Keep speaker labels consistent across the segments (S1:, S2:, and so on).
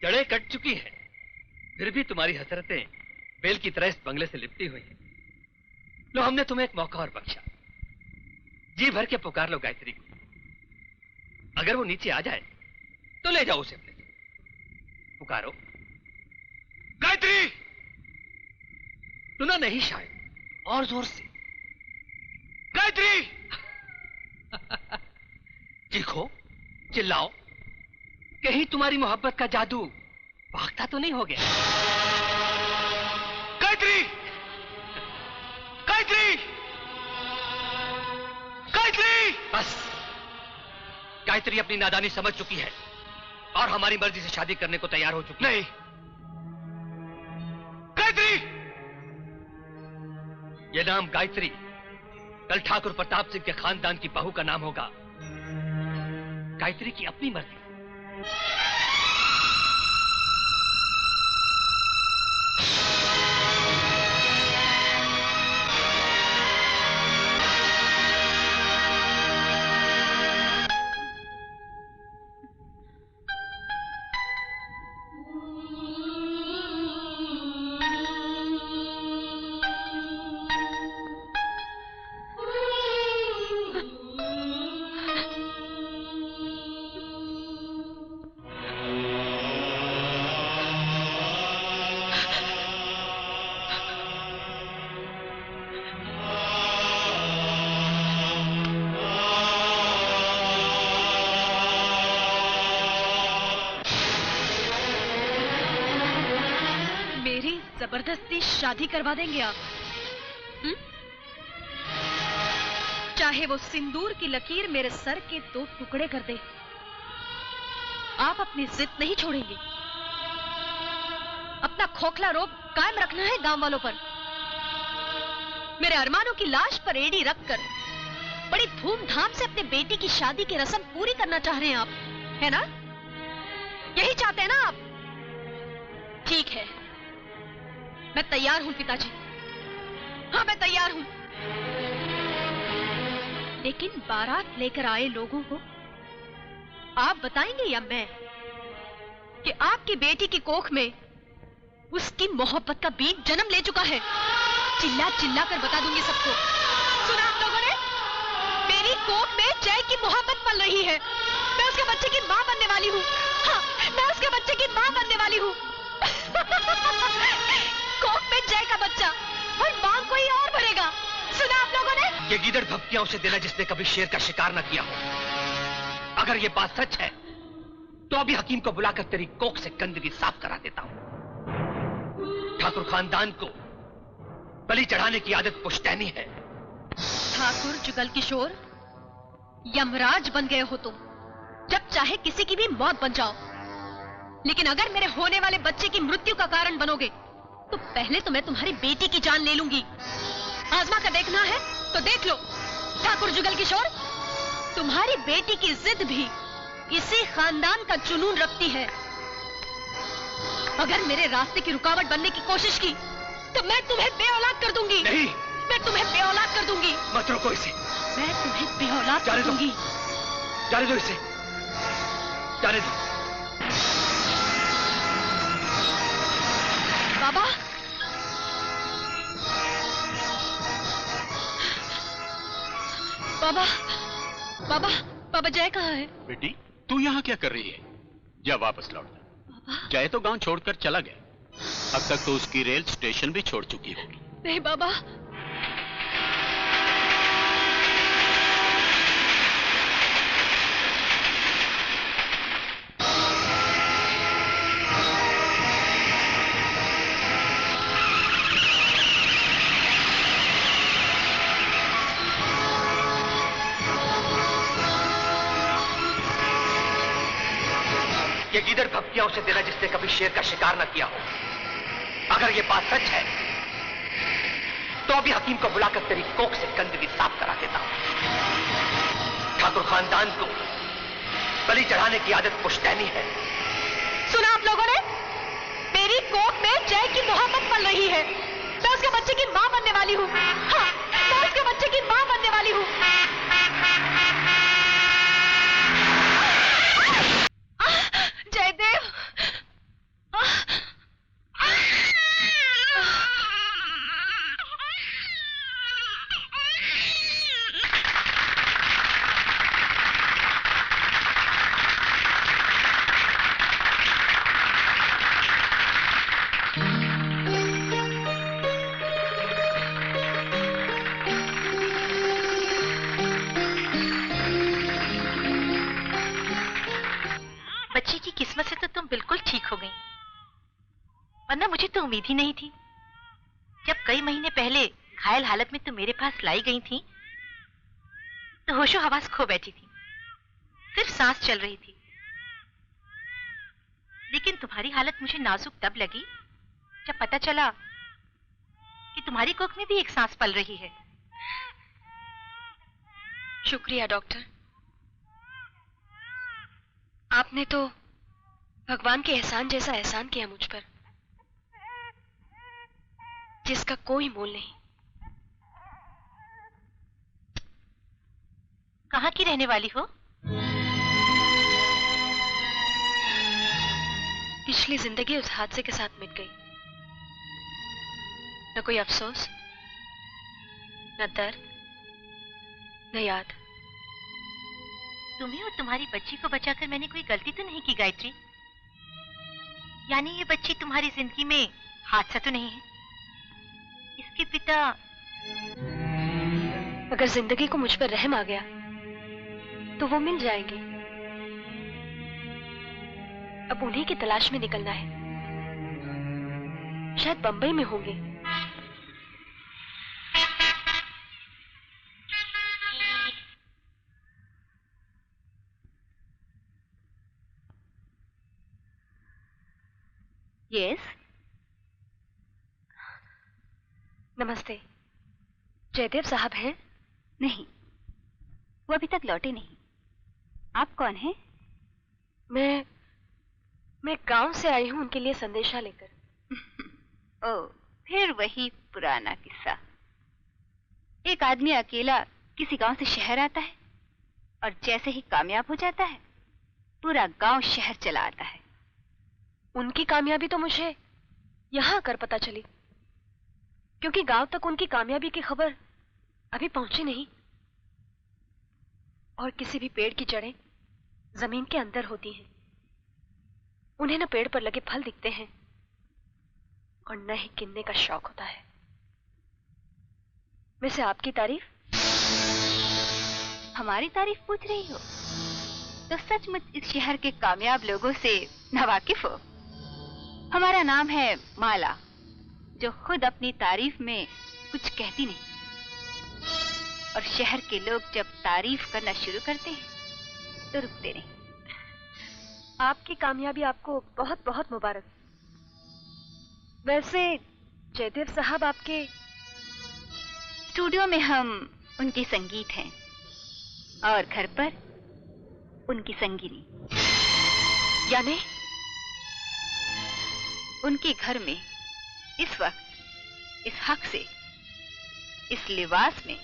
S1: जड़ें कट चुकी हैं, फिर भी तुम्हारी हसरतें बेल की तरह इस बंगले से लिपटी हुई हैं। लो, हमने तुम्हें एक मौका और बख्शा। जी भर के पुकार लो गायत्री को। अगर वो नीचे आ जाए तो ले जाओ उसे अपने साथ। पुकारो गायत्री। सुना नहीं शायद? और जोर से गायत्री। चीखो, चिल्लाओ, कहीं तुम्हारी मोहब्बत का जादू भागता तो नहीं हो गया? गायत्री, गायत्री, गायत्री। बस, गायत्री अपनी नादानी समझ चुकी है और हमारी मर्जी से शादी करने को तैयार हो चुकी है। नहीं गायत्री, यह नाम गायत्री कल ठाकुर प्रताप सिंह के खानदान की बहू का नाम होगा। गायत्री की अपनी मर्जी।
S2: जबरदस्ती शादी करवा देंगे आप? चाहे वो सिंदूर की लकीर मेरे सर के 2 टुकड़े कर दे, आप अपनी जिद नहीं छोड़ेंगे। अपना खोखला रोब कायम रखना है गांव वालों पर। मेरे अरमानों की लाश पर एड़ी रखकर बड़ी धूमधाम से अपने बेटी की शादी की रस्म पूरी करना चाह रहे हैं आप, है ना? यही चाहते हैं ना आप? ठीक है, मैं तैयार हूं पिताजी। हाँ, मैं तैयार हूं। लेकिन बारात लेकर आए लोगों को आप बताएंगे या मैं कि आपकी बेटी की कोख में उसकी मोहब्बत का बीज जन्म ले चुका है? चिल्ला चिल्ला कर बता दूंगी सबको। सुना आप लोगों ने? मेरी कोख में जय की मोहब्बत पल रही है। मैं उसके बच्चे की मां बनने वाली हूँ। हाँ, मैं उसके बच्चे की मां बनने वाली हूँ। कोख में जय का बच्चा और मां कोई और भरेगा। सुना आप लोगों ने?
S1: ये गीदड़ भपकियां उसे देना जिसने कभी शेर का शिकार न किया हो। अगर ये बात सच है तो अभी हकीम को बुलाकर तेरी कोख से गंदगी साफ करा देता हूं। ठाकुर खानदान को बलि चढ़ाने की आदत पुश्तैनी है।
S2: ठाकुर जुगल किशोर, यमराज बन गए हो तुम। जब चाहे किसी की भी मौत बन जाओ, लेकिन अगर मेरे होने वाले बच्चे की मृत्यु का कारण बनोगे तो पहले तो मैं तुम्हारी बेटी की जान ले लूंगी। आजमा कर देखना है तो देख लो। ठाकुर जुगल किशोर, तुम्हारी बेटी की जिद भी इसी खानदान का जुनून रखती है। अगर मेरे रास्ते की रुकावट बनने की कोशिश की तो मैं तुम्हें बेऔलाद कर दूंगी।
S1: नहीं,
S2: मैं तुम्हें बेऔलाद कर दूंगी।
S1: मत रोको इसे।
S2: मैं तुम्हें बेऔलाद कर दूंगी।
S1: जाने दो इसे, जाने दो।
S2: बाबा, बाबा, बाबा, बाबा जय कहाँ है?
S3: बेटी, तू यहाँ क्या कर रही है? जा वापस लौट जा। जय तो गांव छोड़कर चला गया। अब तक तो उसकी रेल स्टेशन भी छोड़ चुकी होगी।
S2: नहीं बाबा,
S1: ये गीदड़ भपकियां उसे देना जिसने कभी शेर का शिकार न किया हो। अगर ये बात सच है तो अभी हकीम को बुलाकर तेरी कोख से गंदगी साफ करा देता हूं। ठाकुर खानदान को बलि चढ़ाने की आदत पुश्तैनी है।
S2: सुना आप लोगों ने? मेरी कोख में जय की मोहब्बत पल रही है। मैं उसके बच्चे की मां बनने वाली हूँ। हाँ, मैं उसके बच्चे की मां बनने वाली हूँ। जयदेव,
S4: बच्ची की किस्मत से तो तुम बिल्कुल ठीक हो गई, वरना मुझे तो उम्मीद ही नहीं थी। जब कई महीने पहले घायल हालत में तुम मेरे पास लाई गई थी तो होशो हवास खो बैठी थी, सिर्फ सांस चल रही थी। लेकिन तुम्हारी हालत मुझे नाजुक तब लगी जब पता चला कि तुम्हारी कोख में भी एक सांस पल रही है।
S2: शुक्रिया डॉक्टर, आपने तो भगवान के एहसान जैसा एहसान किया मुझ पर, जिसका कोई मोल नहीं।
S4: कहाँ की रहने वाली हो?
S2: पिछली जिंदगी उस हादसे के साथ मिट गई। न कोई अफसोस, न दर्द, न याद।
S4: तुम्हें और तुम्हारी बच्ची को बचाकर मैंने कोई गलती तो नहीं की गायत्री? यानी ये बच्ची तुम्हारी जिंदगी में हादसा तो नहीं है? इसके पिता?
S2: अगर जिंदगी को मुझ पर रहम आ गया तो वो मिल जाएंगे। अब उन्हीं की तलाश में निकलना है, शायद बंबई में होंगे।
S4: यस।
S2: नमस्ते, जयदेव साहब हैं?
S4: नहीं, वो अभी तक लौटे नहीं। आप कौन हैं?
S2: मैं गांव से आई हूं उनके लिए संदेशा लेकर।
S4: ओह, फिर वही पुराना किस्सा। एक आदमी अकेला किसी गांव से शहर आता है और जैसे ही कामयाब हो जाता है पूरा गांव शहर चला आता है।
S2: उनकी कामयाबी तो मुझे यहां आकर पता चली, क्योंकि गांव तक उनकी कामयाबी की खबर अभी पहुंची नहीं। और किसी भी पेड़ की जड़ें जमीन के अंदर होती हैं, उन्हें न पेड़ पर लगे फल दिखते हैं और न ही गिनने का शौक होता है। वैसे आपकी तारीफ?
S4: हमारी तारीफ पूछ रही हो तो सचमुच इस शहर के कामयाब लोगों से नावाकिफ हो। हमारा नाम है माला, जो खुद अपनी तारीफ में कुछ कहती नहीं, और शहर के लोग जब तारीफ करना शुरू करते हैं तो रुकते नहीं।
S2: आपकी कामयाबी आपको बहुत बहुत मुबारक। वैसे जयदेव साहब आपके?
S4: स्टूडियो में हम उनके संगीत हैं और घर पर उनकी संगिनी।
S2: यानी
S4: उनके घर में इस वक्त इस हक से इस लिबास में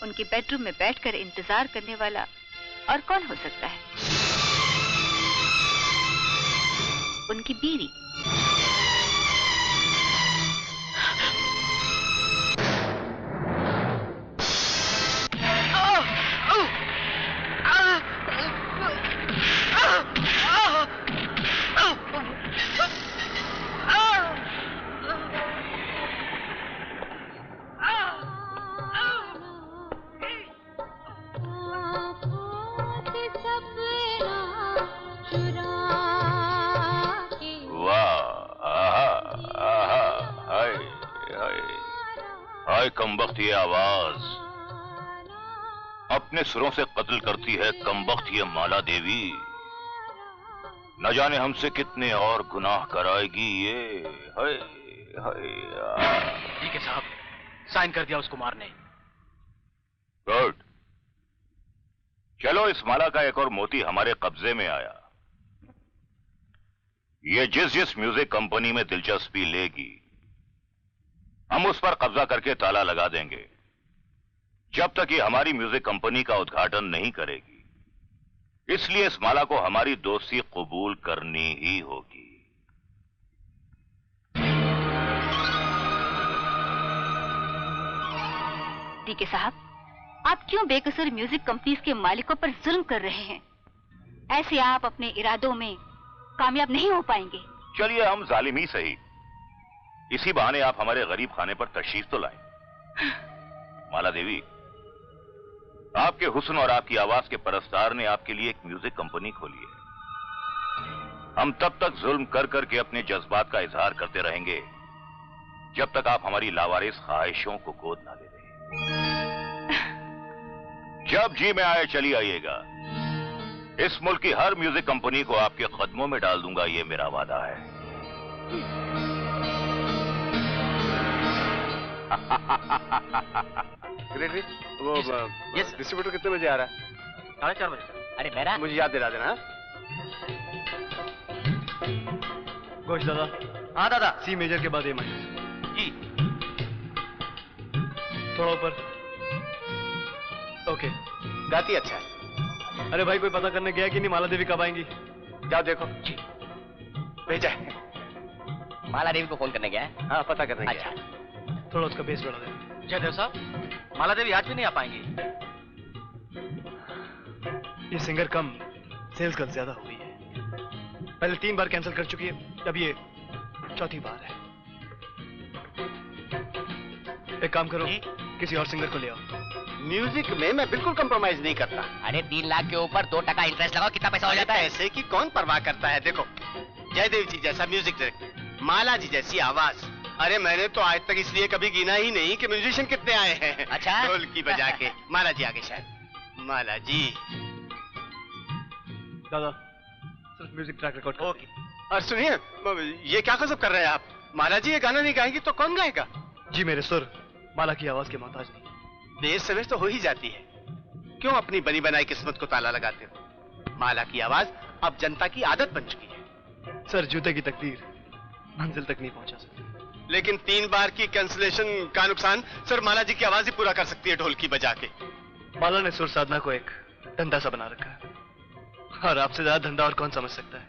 S4: उनके बेडरूम में बैठकर इंतजार करने वाला और कौन हो सकता है? उनकी बीवी।
S5: कमबख्त ये आवाज अपने सुरों से कत्ल करती है। कमबख्त ये माला देवी न जाने हमसे कितने और गुनाह कराएगी ये। हाय हाय।
S1: ठीक है साहब, साइन कर दिया उस कुमार ने।
S5: गुड। चलो, इस माला का एक और मोती हमारे कब्जे में आया। ये जिस जिस म्यूजिक कंपनी में दिलचस्पी लेगी हम उस पर कब्जा करके ताला लगा देंगे, जब तक ये हमारी म्यूजिक कंपनी का उद्घाटन नहीं करेगी। इसलिए इस माला को हमारी दोस्ती कबूल करनी ही होगी।
S4: डीके साहब, आप क्यों बेकसूर म्यूजिक कंपनीज के मालिकों पर जुल्म कर रहे हैं? ऐसे आप अपने इरादों में कामयाब नहीं हो पाएंगे।
S5: चलिए, हम जालिम ही सही, इसी बहाने आप हमारे गरीब खाने पर तशरीफ तो लाएं। माला देवी, आपके हुस्न और आपकी आवाज के परस्तार ने आपके लिए एक म्यूजिक कंपनी खोली है। हम तब तक जुल्म कर करके अपने जज्बात का इजहार करते रहेंगे जब तक आप हमारी लावारिस ख्वाहिशों को गोद ना ले लें। जब जी में आए चली आइएगा। इस मुल्क की हर म्यूजिक कंपनी को आपके कदमों में डाल दूंगा, ये मेरा वादा है।
S6: सेक्रेटरी, वो डिस्ट्रीब्यूटर कितने बजे आ रहा है?
S7: 4:30 बजे। अरे मेरा
S6: मुझे याद दिला देना। घोष दादा।
S7: हाँ दादा।
S6: सी मेजर के बाद ए माइनर।
S7: जी।
S6: थोड़ा ऊपर। ओके। गाती अच्छा है। अरे भाई, कोई पता करने गया कि नहीं माला देवी कब आएंगी? जाओ देखो।
S7: जी।
S6: भेजा है।
S7: माला देवी को फोन करने गया है?
S6: हाँ, पता करने
S7: अच्छा।
S6: गया। थोड़ा उसका बेस बढ़ा दे।
S7: जयदेव साहब, माला देवी आज भी नहीं आ पाएंगी।
S6: ये सिंगर कम, सेल्स गर्ल ज्यादा हो गई है। पहले 3 बार कैंसिल कर चुकी है, अब ये 4थी बार है। एक काम करो, किसी और सिंगर को ले आओ।
S8: म्यूजिक में मैं बिल्कुल कंप्रोमाइज नहीं करता।
S7: अरे 3 लाख के ऊपर 2% इंटरेस्ट लगाओ, कितना पैसा हो जाता है?
S8: पैसे की कौन परवाह करता है? देखो, जयदेव जी जैसा म्यूजिक डायरेक्टर, माला जी जैसी आवाज। अरे मैंने तो आज तक इसलिए कभी गिना ही नहीं कि म्यूजिशियन कितने आए हैं।
S7: अच्छा?
S8: ढोलकी बजा के। माला जी आगे शायद। माला जी।
S6: दादा, सिर्फ म्यूजिक ट्रैक रिकॉर्ड कर।
S8: ओके। और सुनिए, ये क्या गजब कर रहे हैं आप? माला जी ये गाना नहीं गाएंगी तो कौन गाएगा?
S6: जी, मेरे सुर माला की आवाज के मोहताज नहीं।
S8: देर सवेर तो हो ही जाती है, क्यों अपनी बनी बनाई किस्मत को ताला लगाते हो? माला की आवाज अब जनता की आदत बन चुकी है।
S6: सर, जूते की तकदीर मंजिल तक नहीं पहुंचा सकती।
S8: लेकिन 3 बार की कैंसिलेशन का नुकसान सर माला जी की आवाज ही पूरा कर सकती है ढोलकी बजा के।
S6: माला ने सुर साधना को एक धंधा सा बना रखा है, और आपसे ज्यादा धंधा और कौन समझ सकता है।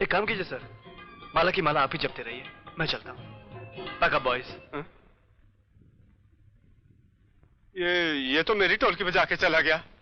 S6: एक काम कीजिए सर, माला की माला आप ही जपते रहिए, मैं चलता हूँ। Pack up boys.
S8: ये तो मेरी ढोलकी बजा के चला गया।